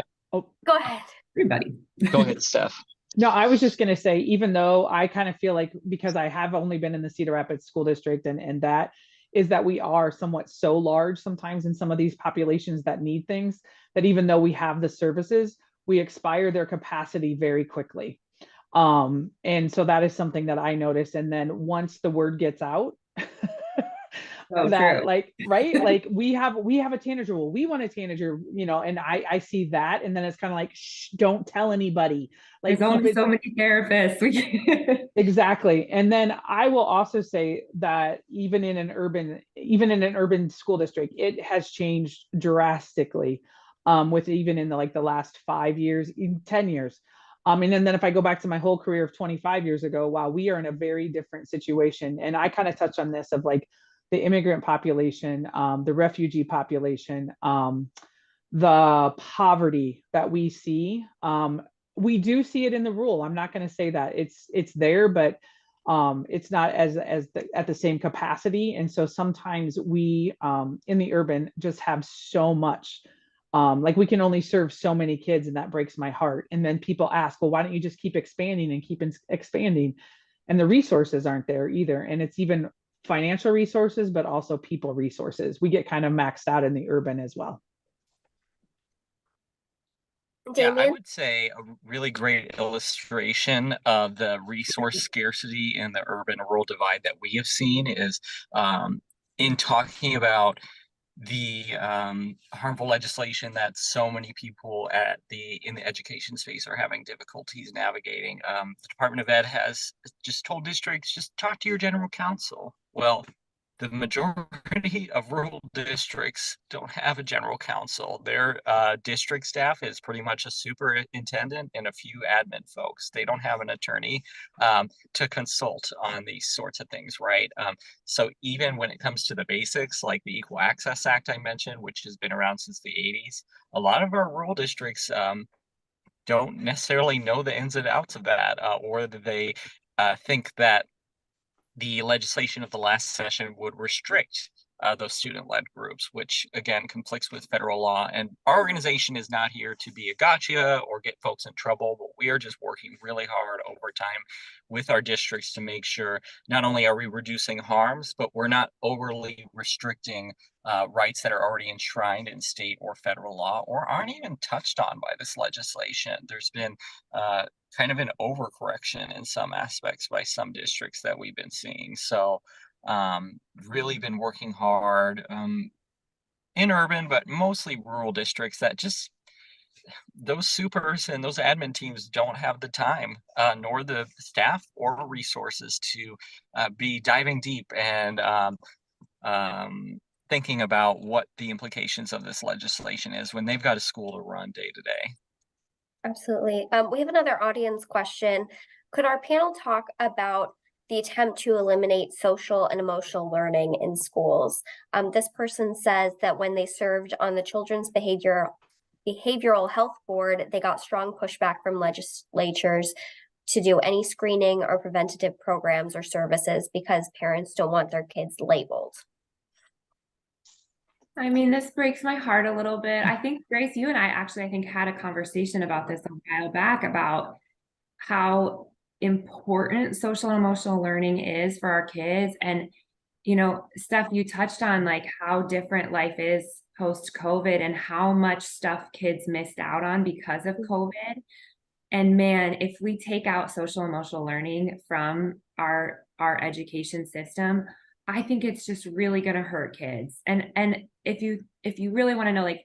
go ahead. Everybody. Go ahead, Steph. No, I was just going to say, even though I kind of feel like, because I have only been in the Cedar Rapids School District, and that is that we are somewhat so large sometimes in some of these populations that need things, that even though we have the services, we expire their capacity very quickly. And so that is something that I noticed. And then once the word gets out, that true. like, right, like we have a tanager, well, we want a tanager, and I see that, and then it's kind of like, shh, don't tell anybody, like, there's only so many therapists. Exactly. And then I will also say that even in an urban school district, it has changed drastically, with even in the last 5 years, 10 years. And then if I go back to my whole career of 25 years ago, wow, we are in a very different situation. And I kind of touch on this of like the immigrant population, the refugee population, the poverty that we see. We do see it in the rural. I'm not going to say that it's there, but it's not at the same capacity. And so sometimes we in the urban just have so much. Like we can only serve so many kids, and that breaks my heart. And then people ask, well, why don't you just keep expanding and keep expanding? And the resources aren't there either. And it's even financial resources, but also people resources. We get kind of maxed out in the urban as well. Yeah, I Damien? would say a really great illustration of the resource scarcity and the urban-rural divide that we have seen is in talking about the harmful legislation that so many people in the education space are having difficulties navigating. The Department of Ed has just told districts, just talk to your general counsel. Well, the majority of rural districts don't have a general counsel. Their district staff is pretty much a superintendent and a few admin folks. They don't have an attorney to consult on these sorts of things, right? So even when it comes to the basics, like the Equal Access Act I mentioned, which has been around since the 80s, a lot of our rural districts don't necessarily know the ins and outs of that, or they think that the legislation of the last session would restrict those student-led groups, which again conflicts with federal law. And our organization is not here to be a gotcha or get folks in trouble, but we are just working really hard over time with our districts to make sure not only are we reducing harms, but we're not overly restricting rights that are already enshrined in state or federal law or aren't even touched on by this legislation. There's been kind of an overcorrection in some aspects by some districts that we've been seeing. So really been working hard in urban, but mostly rural districts that just those supers and those admin teams don't have the time nor the staff or resources to be diving deep and thinking about what the implications of this legislation is when they've got a school to run day to day. Absolutely. We have another audience question. Could our panel talk about the attempt to eliminate social and emotional learning in schools? This person says that when they served on the Children's Behavioral Health Board, they got strong pushback from legislatures to do any screening or preventative programs or services because parents don't want their kids labeled. I mean, this breaks my heart a little bit. I think, Grace, you and I actually, I think, had a conversation about this a while back about how important social and emotional learning is for our kids. And, you know, Steph, you touched on like how different life is post-COVID and how much stuff kids missed out on because of COVID. And man, if we take out social emotional learning from our education system, I think it's just really going to hurt kids. And if you really want to know, like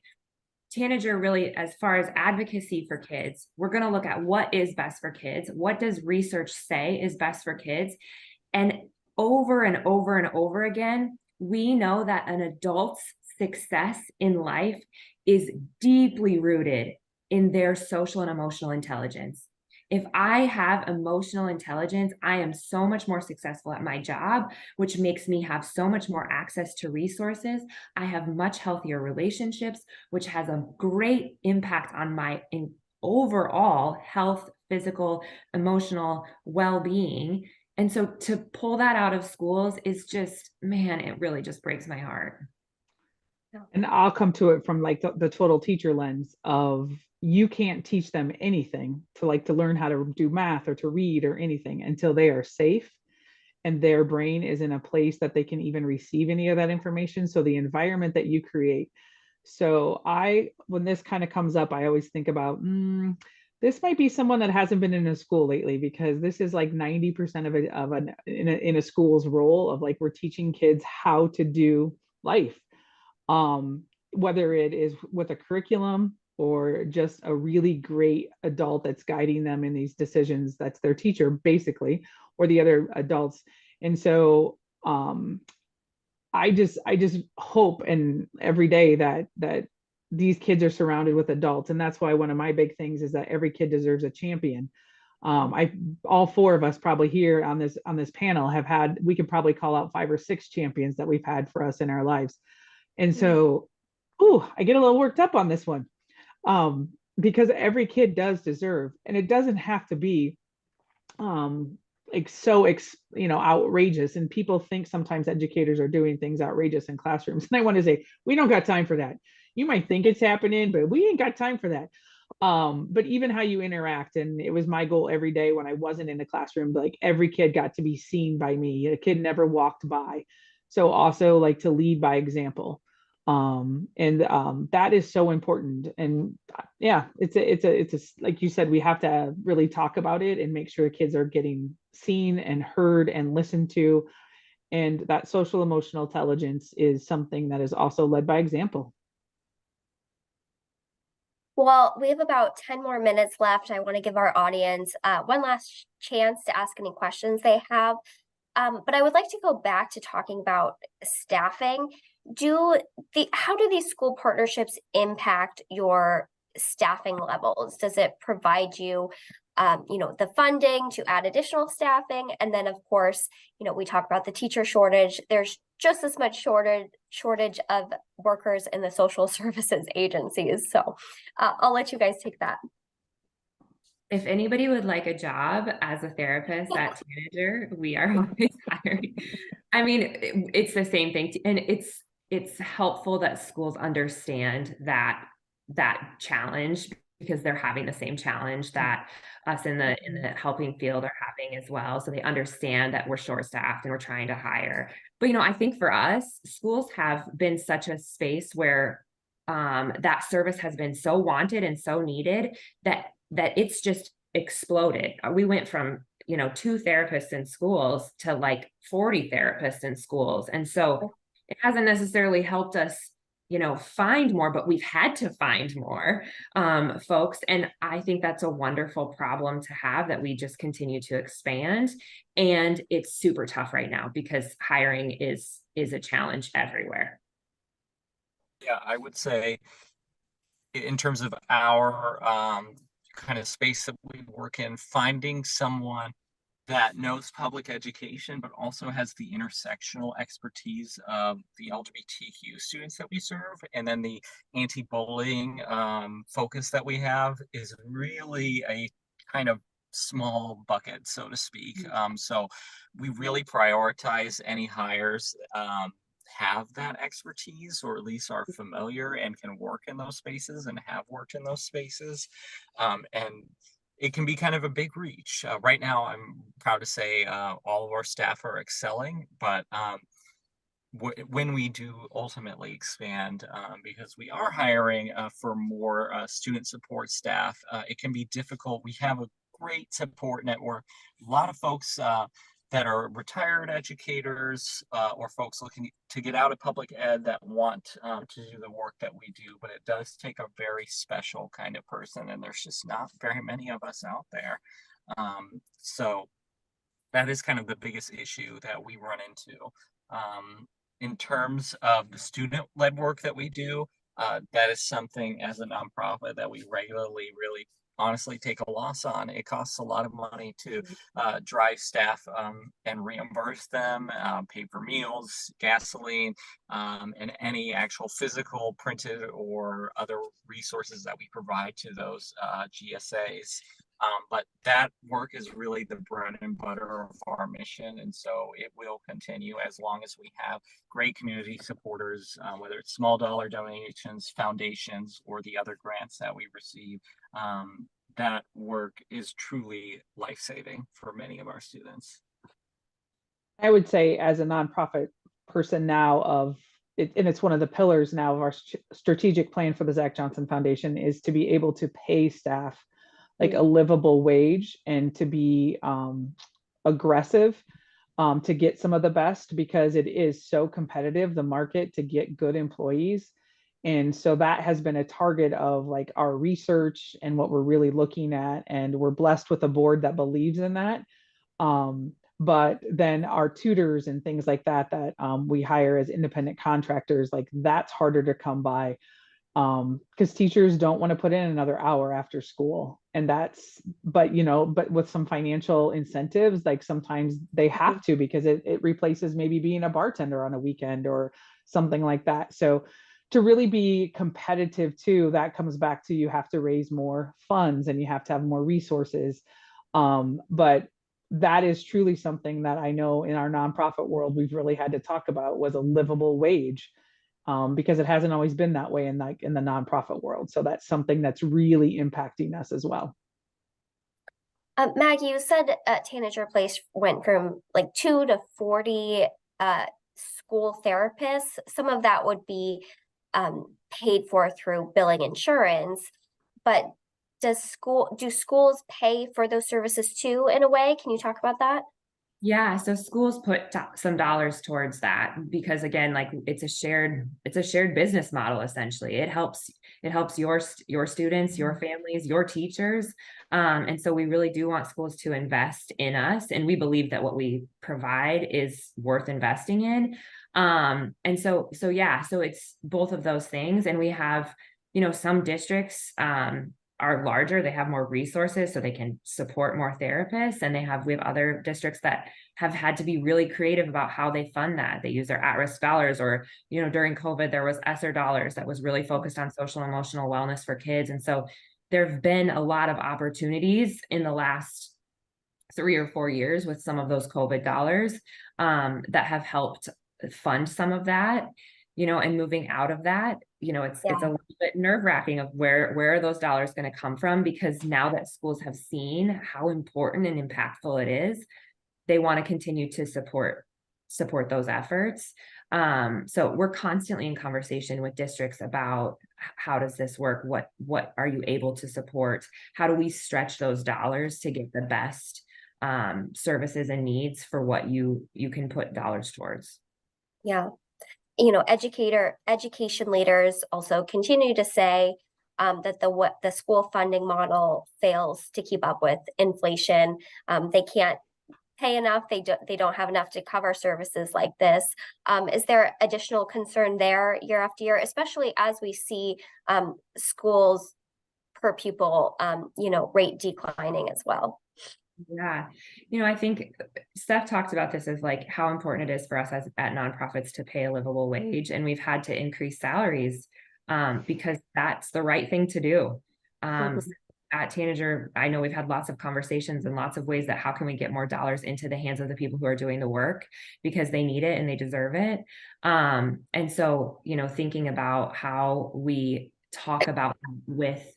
Tanager really, as far as advocacy for kids, we're going to look at what is best for kids. What does research say is best for kids? And over and over and over again, we know that an adult's success in life is deeply rooted in their social and emotional intelligence. If I have emotional intelligence, I am so much more successful at my job, which makes me have so much more access to resources. I have much healthier relationships, which has a great impact on my overall health, physical, emotional well-being. And so to pull that out of schools is just, man, it really just breaks my heart. And I'll come to it from like the total teacher lens of you can't teach them anything to learn how to do math or to read or anything until they are safe and their brain is in a place that they can even receive any of that information. So the environment that you create. So when this kind of comes up, I always think about, this might be someone that hasn't been in a school lately, because this is like 90% in a school's role of like, we're teaching kids how to do life. Whether it is with a curriculum or just a really great adult that's guiding them in these decisions, that's their teacher basically, or the other adults. And so I just hope and every day that these kids are surrounded with adults. And that's why one of my big things is that every kid deserves a champion. All four of us probably here on this panel we could probably call out 5 or 6 champions that we've had for us in our lives. And so ooh, I get a little worked up on this one. Because every kid does deserve, and it doesn't have to be like so outrageous. And people think sometimes educators are doing things outrageous in classrooms. And I want to say, we don't got time for that. You might think it's happening, but we ain't got time for that. But even how you interact, and it was my goal every day when I wasn't in the classroom, like every kid got to be seen by me. A kid never walked by. So also like to lead by example. And that is so important. And yeah, it's a like you said, we have to really talk about it and make sure kids are getting seen and heard and listened to. And that social emotional intelligence is something that is also led by example. Well, we have about 10 more minutes left. I want to give our audience one last chance to ask any questions they have. But I would like to go back to talking about staffing. How do these school partnerships impact your staffing levels? Does it provide you, the funding to add additional staffing? And then, of course, we talk about the teacher shortage. There's just as much shortage of workers in the social services agencies. So I'll let you guys take that. If anybody would like a job as a therapist at Tanager, we are always hiring. I mean, it's the same thing. And it's helpful that schools understand that challenge, because they're having the same challenge that us in the helping field are having as well. So they understand that we're short-staffed and we're trying to hire. But, I think for us, schools have been such a space where that service has been so wanted and so needed that it's just exploded. We went from 2 therapists in schools to like 40 therapists in schools. And so it hasn't necessarily helped us find more, but we've had to find more folks. And I think that's a wonderful problem to have, that we just continue to expand. And it's super tough right now because hiring is a challenge everywhere. Yeah, I would say in terms of our kind of space that we work in, finding someone that knows public education, but also has the intersectional expertise of the LGBTQ students that we serve, and then the anti-bullying focus that we have, is really a kind of small bucket, so to speak. So we really prioritize any hires have that expertise, or at least are familiar and can work in those spaces and have worked in those spaces. And it can be kind of a big reach. Right now, I'm proud to say all of our staff are excelling, but when we do ultimately expand, because we are hiring for more student support staff, it can be difficult. We have a great support network, a lot of folks that are retired educators or folks looking to get out of public ed that want to do the work that we do, but it does take a very special kind of person, and there's just not very many of us out there. So that is kind of the biggest issue that we run into. In terms of the student-led work that we do, that is something as a nonprofit that we regularly really honestly take a loss on. It costs a lot of money to drive staff and reimburse them, pay for meals, gasoline, and any actual physical, printed, or other resources that we provide to those GSAs. But that work is really the bread and butter of our mission, and so it will continue as long as we have great community supporters, whether it's small dollar donations, foundations, or the other grants that we receive. That work is truly life-saving for many of our students. I would say, as a nonprofit person now, and it's one of the pillars now of our strategic plan for the Zach Johnson Foundation, is to be able to pay staff like a livable wage, and to be aggressive to get some of the best, because it is so competitive, the market, to get good employees. And so that has been a target of like our research and what we're really looking at. And we're blessed with a board that believes in that. But then our tutors and things like that we hire as independent contractors, like that's harder to come by, because teachers don't want to put in another hour after school. And but with some financial incentives, like sometimes they have to, because it replaces maybe being a bartender on a weekend or something like that. So to really be competitive too, that comes back to you have to raise more funds and you have to have more resources. But that is truly something that I know in our nonprofit world we've really had to talk about, was a livable wage, because it hasn't always been that way in the nonprofit world. So that's something that's really impacting us as well. Maggie, you said Tanager Place went from like 2 to 40 school therapists. Some of that would be paid for through billing insurance, but do schools pay for those services too, in a way? Can you talk about that? Yeah, so schools put some dollars towards that because again, like it's a shared business model essentially. It helps your students, your families, your teachers. And so we really do want schools to invest in us, and we believe that what we provide is worth investing in. And so yeah, so it's both of those things. And we have, some districts are larger, they have more resources, so they can support more therapists, and we have other districts that have had to be really creative about how they fund that. They use their at-risk dollars, or during COVID there was ESSER dollars that was really focused on social and emotional wellness for kids. And so there have been a lot of opportunities in the last 3 or 4 years with some of those COVID dollars that have helped fund some of that, and moving out of that, it's a little bit nerve-wracking of where are those dollars going to come from, because now that schools have seen how important and impactful it is, they want to continue to support those efforts. So we're constantly in conversation with districts about how does this work? What are you able to support? How do we stretch those dollars to get the best services and needs for what you can put dollars towards? Yeah. Education leaders also continue to say that the school funding model fails to keep up with inflation. They can't pay enough. They don't have enough to cover services like this. Is there additional concern there year after year, especially as we see schools per pupil, rate declining as well? Yeah. I think Steph talked about this as like how important it is for us at nonprofits to pay a livable wage. And we've had to increase salaries because that's the right thing to do. At Tanager, I know we've had lots of conversations and lots of ways that how can we get more dollars into the hands of the people who are doing the work, because they need it and they deserve it. And so, thinking about how we talk about with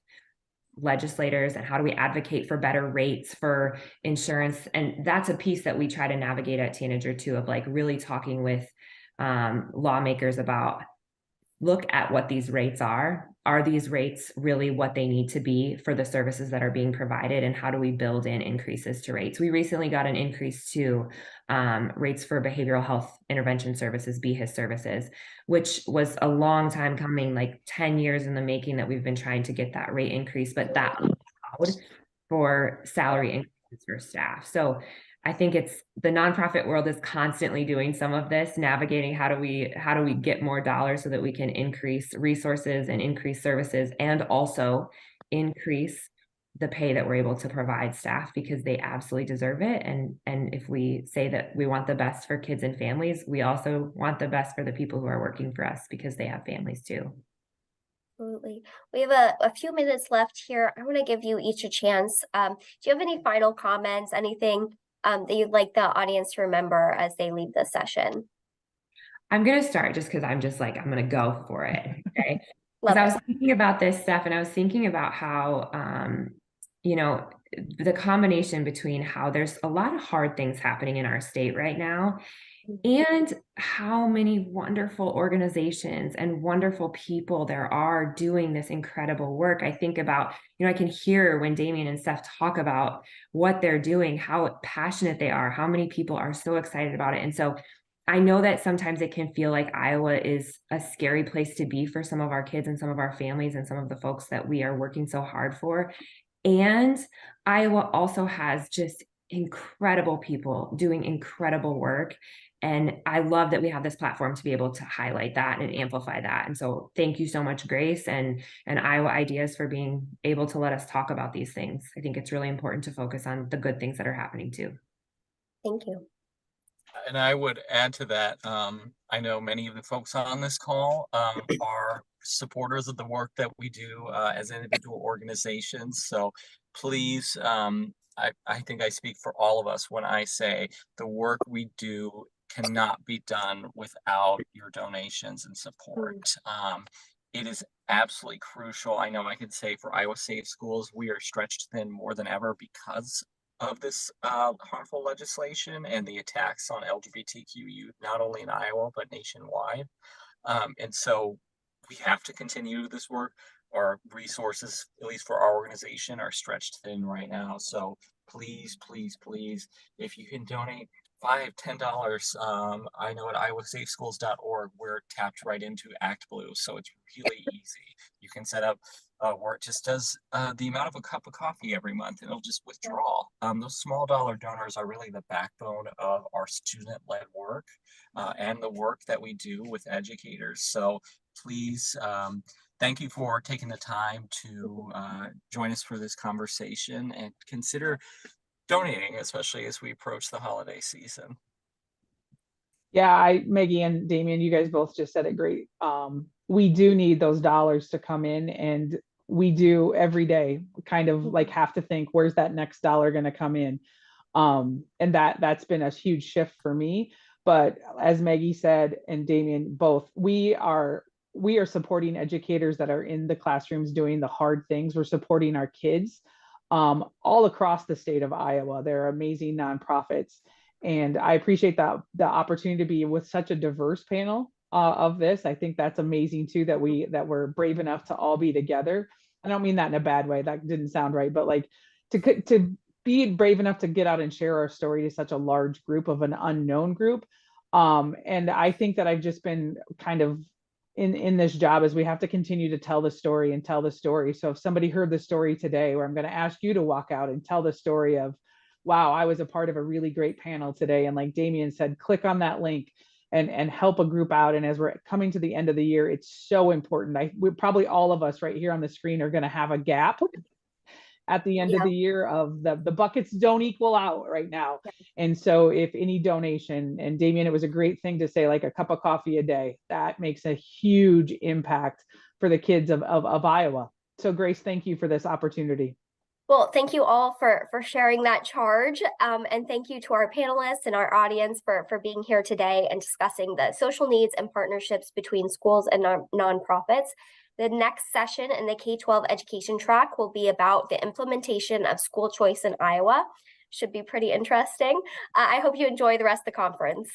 legislators and how do we advocate for better rates for insurance, and that's a piece that we try to navigate at Tanager too, of like really talking with lawmakers about, look at what these rates are these rates really what they need to be for the services that are being provided, and how do we build in increases to rates? We recently got an increase to rates for behavioral health intervention services, BHIS services, which was a long time coming, like 10 years in the making, that we've been trying to get that rate increase, but that allowed for salary increases for staff. So I think it's the nonprofit world is constantly doing some of this, navigating how do we get more dollars so that we can increase resources and increase services, and also increase the pay that we're able to provide staff, because they absolutely deserve it. And if we say that we want the best for kids and families, we also want the best for the people who are working for us, because they have families too. Absolutely. We have a few minutes left here. I want to give you each a chance. Do you have any final comments, anything that you'd like the audience to remember as they leave this session? I'm going to start just because I'm going to go for it. Okay. Because I was thinking about this stuff, and I was thinking about how, the combination between how there's a lot of hard things happening in our state right now, and how many wonderful organizations and wonderful people there are doing this incredible work. I think about, I can hear when Damien and Steph talk about what they're doing, how passionate they are, how many people are so excited about it. And so I know that sometimes it can feel like Iowa is a scary place to be for some of our kids and some of our families and some of the folks that we are working so hard for. And Iowa also has just incredible people doing incredible work. And I love that we have this platform to be able to highlight that and amplify that. And so thank you so much, Grace and Iowa Ideas, for being able to let us talk about these things. I think it's really important to focus on the good things that are happening too. Thank you. And I would add to that, I know many of the folks on this call are supporters of the work that we do as individual organizations. So please, I think I speak for all of us when I say the work we do cannot be done without your donations and support. It is absolutely crucial. I know I can say for Iowa Safe Schools, we are stretched thin more than ever because of this harmful legislation and the attacks on LGBTQ youth, not only in Iowa, but nationwide. And so we have to continue this work. Our resources, at least for our organization, are stretched thin right now. So please, please, please, if you can donate $5, $10, I know at iowasafeschools.org, we're tapped right into ActBlue. So it's really easy. You can set up where it just does the amount of a cup of coffee every month, and it'll just withdraw. Those small dollar donors are really the backbone of our student-led work and the work that we do with educators. So please, thank you for taking the time to join us for this conversation, and consider donating, especially as we approach the holiday season. Yeah, Maggie and Damien, you guys both just said it great. We do need those dollars to come in, and we do every day kind of like have to think, where's that next dollar going to come in? And that's been a huge shift for me. But as Maggie said, and Damien both, we are supporting educators that are in the classrooms doing the hard things. We're supporting our kids all across the state of Iowa. They're amazing nonprofits. And I appreciate the opportunity to be with such a diverse panel of this. I think that's amazing too, that we're brave enough to all be together. I don't mean that in a bad way. That didn't sound right, but like to be brave enough to get out and share our story to such a large group of an unknown group. And I think that I've just been kind of in this job is we have to continue to tell the story and tell the story. So if somebody heard the story today, where I'm going to ask you to walk out and tell the story of, wow, I was a part of a really great panel today. And like Damien said, click on that link and help a group out. And as we're coming to the end of the year, it's so important. We probably all of us right here on the screen are going to have a gap at the end of the year of the buckets don't equal out right now. And so if any donation, and Damien, it was a great thing to say, like a cup of coffee a day, that makes a huge impact for the kids of Iowa. So Grace, thank you for this opportunity. Well, thank you all for sharing that charge. And thank you to our panelists and our audience for being here today and discussing the social needs and partnerships between schools and nonprofits. The next session in the K-12 education track will be about the implementation of school choice in Iowa. Should be pretty interesting. I hope you enjoy the rest of the conference.